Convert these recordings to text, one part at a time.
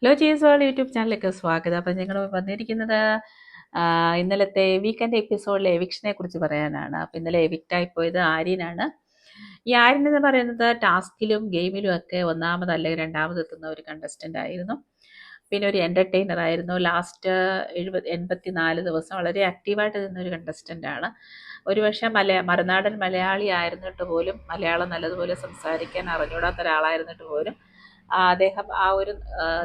Hello Jees world YouTube ചാനലിലേക്ക് സ്വാഗതം. അപ്പം ഞങ്ങൾ വന്നിരിക്കുന്നത് ഇന്നലത്തെ വീക്കെൻഡ് എപ്പിസോഡിലെ എവിക്ഷനെ കുറിച്ച് പറയാനാണ്. അപ്പം ഇന്നലെ എവിക്റ്റായി പോയത് ആര്യനാണ്. ഈ ആര്യൻ എന്ന് പറയുന്നത് ടാസ്കിലും ഗെയിമിലും ഒക്കെ ഒന്നാമത് അല്ലെങ്കിൽ രണ്ടാമത് എത്തുന്ന ഒരു കണ്ടസ്റ്റൻ്റ് ആയിരുന്നു. പിന്നെ ഒരു എൻ്റർടൈനർ ആയിരുന്നു. ലാസ്റ്റ് 84 ദിവസം വളരെ ആക്റ്റീവായിട്ട് നിന്നൊരു കണ്ടസ്റ്റൻ്റ് ആണ്. ഒരുപക്ഷെ മറുനാടൻ മലയാളി ആയിരുന്നിട്ട് പോലും മലയാളം നല്ലതുപോലെ സംസാരിക്കാൻ അറിഞ്ഞൂടാത്ത ഒരാളായിരുന്നിട്ട് പോലും അദ്ദേഹം ആ ഒരു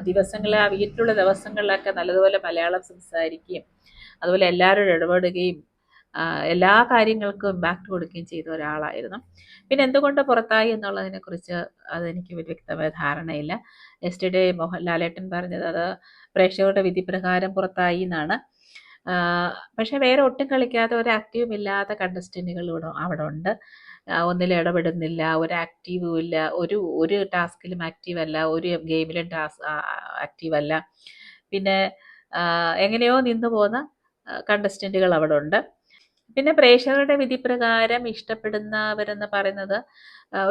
ദിവസങ്ങളിൽ ആ വീട്ടിലുള്ള ദിവസങ്ങളിലൊക്കെ നല്ലതുപോലെ മലയാളം സംസാരിക്കുകയും അതുപോലെ എല്ലാവരോടും ഇടപെടുകയും എല്ലാ കാര്യങ്ങൾക്കും ഇമ്പാക്റ്റ് കൊടുക്കുകയും ചെയ്ത ഒരാളായിരുന്നു. പിന്നെ എന്തുകൊണ്ട് പുറത്തായി എന്നുള്ളതിനെക്കുറിച്ച് അതെനിക്ക് വ്യക്തമായ ധാരണയില്ല. യെസ്റ്റർഡേ മോഹൻലാലേട്ടൻ പറഞ്ഞത് അത് പ്രേക്ഷകരുടെ വിധിപ്രകാരം പുറത്തായി എന്നാണ്. പക്ഷേ വേറെ ഒട്ടും കളിക്കാത്ത ഒരു ആക്റ്റീവും ഇല്ലാത്ത കണ്ടസ്റ്റൻറ്റുകൾ അവിടെ ഉണ്ട്. ഒന്നിലും ഇടപെടുന്നില്ല, ഒരു ആക്റ്റീവും ഇല്ല, ഒരു ടാസ്കിലും ആക്റ്റീവല്ല, ഒരു ഗെയിമിലും ആക്റ്റീവല്ല. പിന്നെ എങ്ങനെയോ നിന്നു പോകുന്ന കണ്ടസ്റ്റൻറ്റുകൾ അവിടെ ഉണ്ട്. പിന്നെ പ്രേക്ഷകരുടെ വിധിപ്രകാരം ഇഷ്ടപ്പെടുന്നവരെന്ന് പറയുന്നത്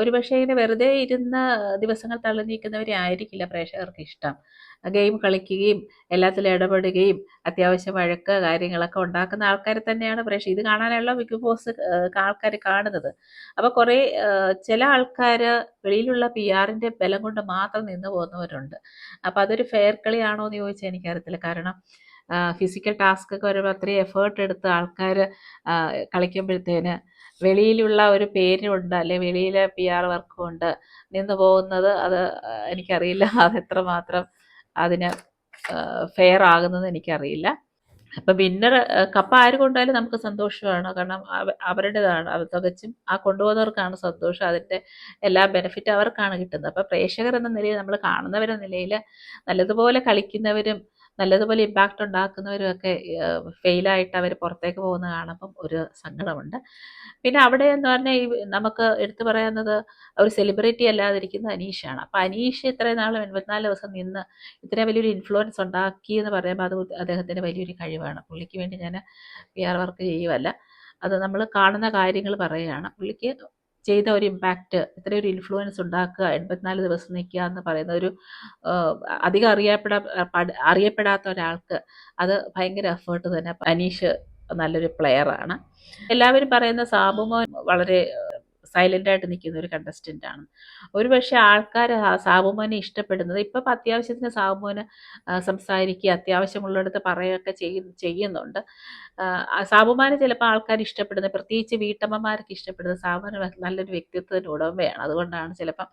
ഒരുപക്ഷെ ഇങ്ങനെ വെറുതെ ഇരുന്ന ദിവസങ്ങൾ തള്ളി നീക്കുന്നവരെ ആയിരിക്കില്ല പ്രേക്ഷകർക്ക് ഇഷ്ടം. ഗെയിം കളിക്കുകയും എല്ലാത്തിലും ഇടപെടുകയും അത്യാവശ്യം വഴക്ക് കാര്യങ്ങളൊക്കെ ഉണ്ടാക്കുന്ന ആൾക്കാരെ തന്നെയാണ് ഇത് കാണാനുള്ള ബിഗ് ബോസ് ആൾക്കാർ കാണുന്നത്. അപ്പോൾ കുറേ ചില ആൾക്കാർ വെളിയിലുള്ള PR-ൻ്റെ ബലം കൊണ്ട് മാത്രം നിന്ന് പോകുന്നവരുണ്ട്. അപ്പോൾ അതൊരു ഫെയർ കളിയാണോ എന്ന് ചോദിച്ചാൽ എനിക്കറിയത്തില്ല. കാരണം ഫിസിക്കൽ ടാസ്കൊക്കെ വരുമ്പോൾ അത്രയും എഫേർട്ട് എടുത്ത് ആൾക്കാർ കളിക്കുമ്പോഴത്തേന് വെളിയിലുള്ള ഒരു പേരുണ്ട്, അല്ലെ വെളിയിലെ PR വർക്കും കൊണ്ട് നിന്ന് പോകുന്നത് അത് എനിക്കറിയില്ല അതെത്രമാത്രം അതിന് ഫെയർ ആകുന്നത് എനിക്കറിയില്ല. അപ്പം വിന്നർ കപ്പ് ആര് കൊണ്ടാലും നമുക്ക് സന്തോഷമാണ്. കാരണം അവരുടേതാണ്, അവർ തികച്ചും ആ കൊണ്ടുപോകുന്നവർക്കാണ് സന്തോഷം. അതിൻ്റെ എല്ലാ ബെനിഫിറ്റ് അവർക്കാണ് കിട്ടുന്നത്. അപ്പോൾ പ്രേക്ഷകർ എന്ന നിലയിൽ, നമ്മൾ കാണുന്നവരെന്ന നിലയിൽ നല്ലതുപോലെ കളിക്കുന്നവരും നല്ലതുപോലെ ഇമ്പാക്റ്റ് ഉണ്ടാക്കുന്നവരും ഒക്കെ ഫെയിലായിട്ട് അവർ പുറത്തേക്ക് പോകുന്ന കാണുമ്പം ഒരു സങ്കടമുണ്ട്. പിന്നെ അവിടെ എന്ന് പറഞ്ഞാൽ നമുക്ക് എടുത്തു പറയുന്നത് ഒരു സെലിബ്രിറ്റി അല്ലാതിരിക്കുന്ന അനീഷാണ്. അപ്പോൾ അനീഷ് ഇത്രയും നാളും 84 ദിവസം നിന്ന് ഇത്രയും വലിയൊരു ഇൻഫ്ലുവൻസ് ഉണ്ടാക്കി എന്ന് പറയുമ്പോൾ അത് അദ്ദേഹത്തിൻ്റെ വലിയൊരു കഴിവാണ്. പുള്ളിക്ക് വേണ്ടി ഞാൻ PR വർക്ക് ചെയ്യുമല്ല, അത് നമ്മൾ കാണുന്ന കാര്യങ്ങൾ പറയുകയാണ്. പുള്ളിക്ക് ചെയ്ത ഒരു ഇമ്പാക്റ്റ്, ഇത്രയൊരു ഇൻഫ്ലുവൻസ് ഉണ്ടാക്കുക, 84 ദിവസം നിൽക്കുക എന്ന് പറയുന്ന ഒരു അധികം അറിയപ്പെടാത്ത ഒരാൾക്ക് അത് ഭയങ്കര എഫേർട്ട് തന്നെ. അനീഷ് നല്ലൊരു പ്ലെയറാണ്. എല്ലാവരും പറയുന്ന സാബുമോൻ വളരെ സൈലൻ്റായിട്ട് നിൽക്കുന്ന ഒരു കണ്ടസ്റ്റൻ്റ് ആണ്. ഒരുപക്ഷെ ആൾക്കാർ സാബുമോനെ ഇഷ്ടപ്പെടുന്നത് ഇപ്പം അത്യാവശ്യത്തിന് സാബുമോന് സംസാരിക്കുക, അത്യാവശ്യമുള്ളിടത്ത് പറയുകയൊക്കെ ചെയ്യുന്നുണ്ട്. സാബുമാനെ ചിലപ്പോൾ ആൾക്കാർ ഇഷ്ടപ്പെടുന്നത്, പ്രത്യേകിച്ച് വീട്ടമ്മമാർക്ക് ഇഷ്ടപ്പെടുന്നത് സാബുമാന് നല്ലൊരു വ്യക്തിത്വത്തിന് ഉടമയാണ്. അതുകൊണ്ടാണ് ചിലപ്പം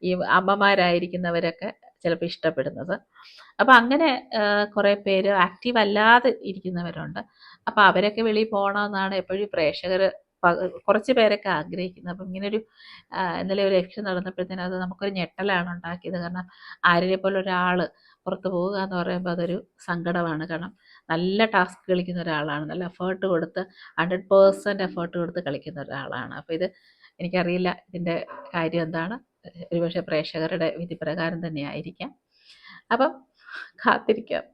ഈ അമ്മമാരായിരിക്കുന്നവരൊക്കെ ചിലപ്പോൾ ഇഷ്ടപ്പെടുന്നത്. അപ്പം അങ്ങനെ കുറേ പേര് ആക്റ്റീവ് അല്ലാതെ ഇരിക്കുന്നവരുണ്ട്. അപ്പോൾ അവരൊക്കെ വെളിയിൽ പോകണമെന്നാണ് എപ്പോഴും പ്രേക്ഷകർ കുറച്ച് പേരൊക്കെ ആഗ്രഹിക്കുന്നത്. അപ്പം ഇങ്ങനൊരു ഇന്നലെ ഒരു ഇലക്ഷൻ നടന്നപ്പോഴത്തേനും അത് നമുക്കൊരു ഞെട്ടലാണ് ഉണ്ടാക്കിയത്. കാരണം ആര്യനെ പോലെ ഒരാൾ പുറത്ത് പോവുക എന്ന് പറയുമ്പോൾ അതൊരു സങ്കടമാണ്. കാരണം നല്ല ടാസ്ക് കളിക്കുന്ന ഒരാളാണ്, നല്ല എഫേർട്ട് കൊടുത്ത് 100% എഫേർട്ട് കൊടുത്ത് കളിക്കുന്ന ഒരാളാണ്. അപ്പോൾ ഇത് എനിക്കറിയില്ല ഇതിൻ്റെ കാര്യം എന്താണ്. ഒരുപക്ഷെ പ്രേക്ഷകരുടെ വിധിപ്രകാരം തന്നെ ആയിരിക്കാം. അപ്പം കാത്തിരിക്കാം.